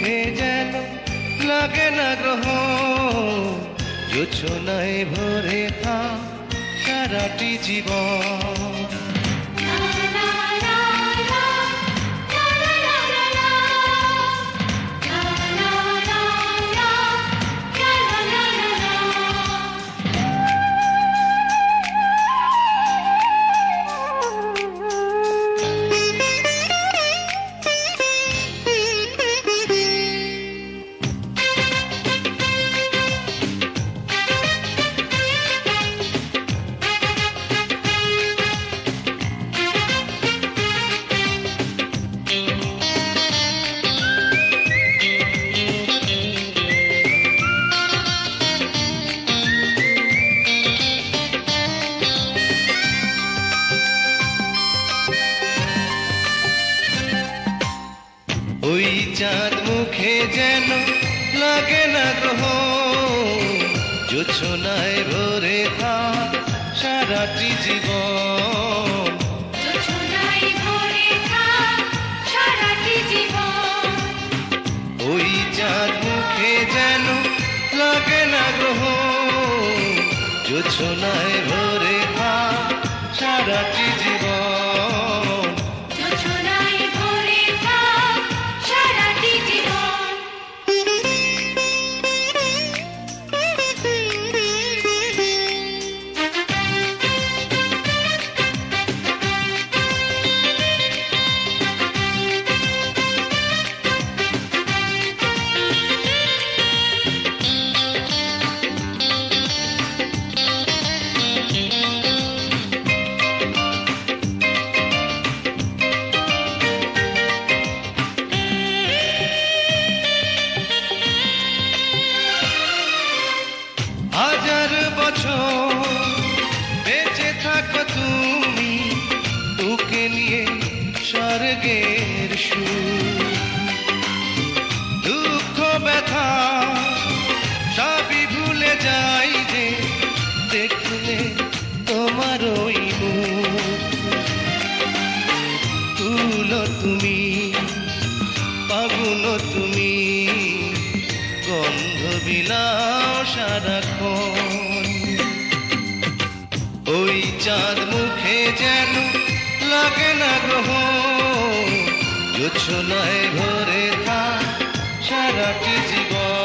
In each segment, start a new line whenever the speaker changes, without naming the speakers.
মুখে যেন লাগে না গ্রহ, জোছনায় ভরে থাক সারাটি জীবন। ওই চাঁদ মুখে যেন লাগে না গ্রহ, জোছনায় ভরে থাক সারাটি জীবন। ওই চাঁদ মুখে যেন লাগে না গ্রহ, জোছনায় ভরে থাক সারাটি জীবন। হাজার বছর বেঁচে থাকো তুমি, তোকে নিয়ে স্বর্গের সুর। দুঃখ ব্যথা সবই ভুলে যাই যে দেখলে তোমার ওই মুখ। তুলো তুমি, পাগুনো তুমি, গন্ধ বিলাও সারাক্ষণ। ওই চাঁদ মুখে যেন লাগে না গ্রহ, জোছনায় ভরে থাক সারাটি জীবন।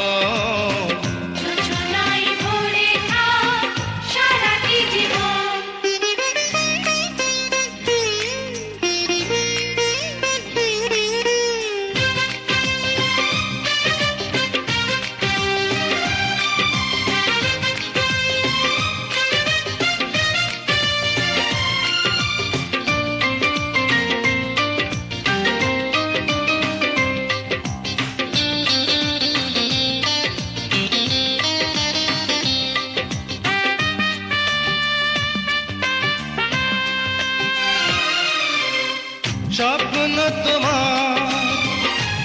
স্বপ্ন তোমার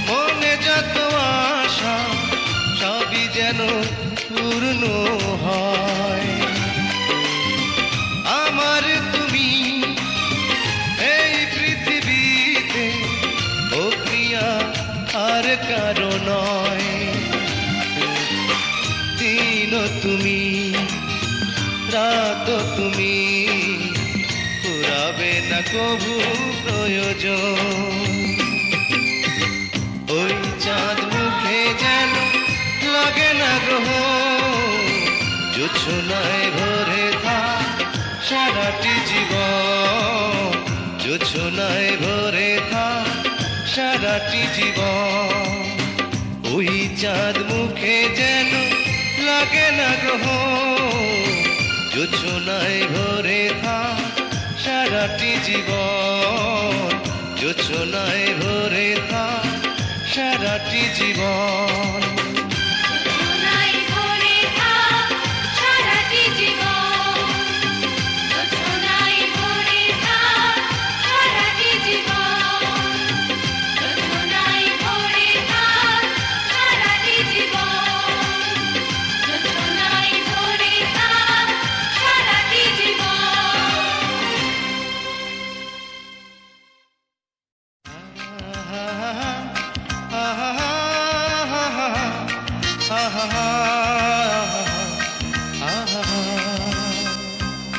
মনে যত আশা, সবই যেন পূর্ণ হয়। আমার তুমি এই পৃথিবীতে, ও প্রিয়া আর কারো নয়। দিন তুমি, রাত তুমি, ফুরাবে না কবু প্রয়োজন। ওই চাঁদ মুখে যেন লাগে না গ্রহ, জোছনায় ভরে থাক সারাটি জীবন। জোছনায় ভরে থাক সারাটি জীবন। ওই চাঁদ মুখে যেন লাগে না গ্রহ, জোছনায় ভরে থাক সারাটি জীবন। জোছনায় ভরে থাক সারাটি জীবন। আহা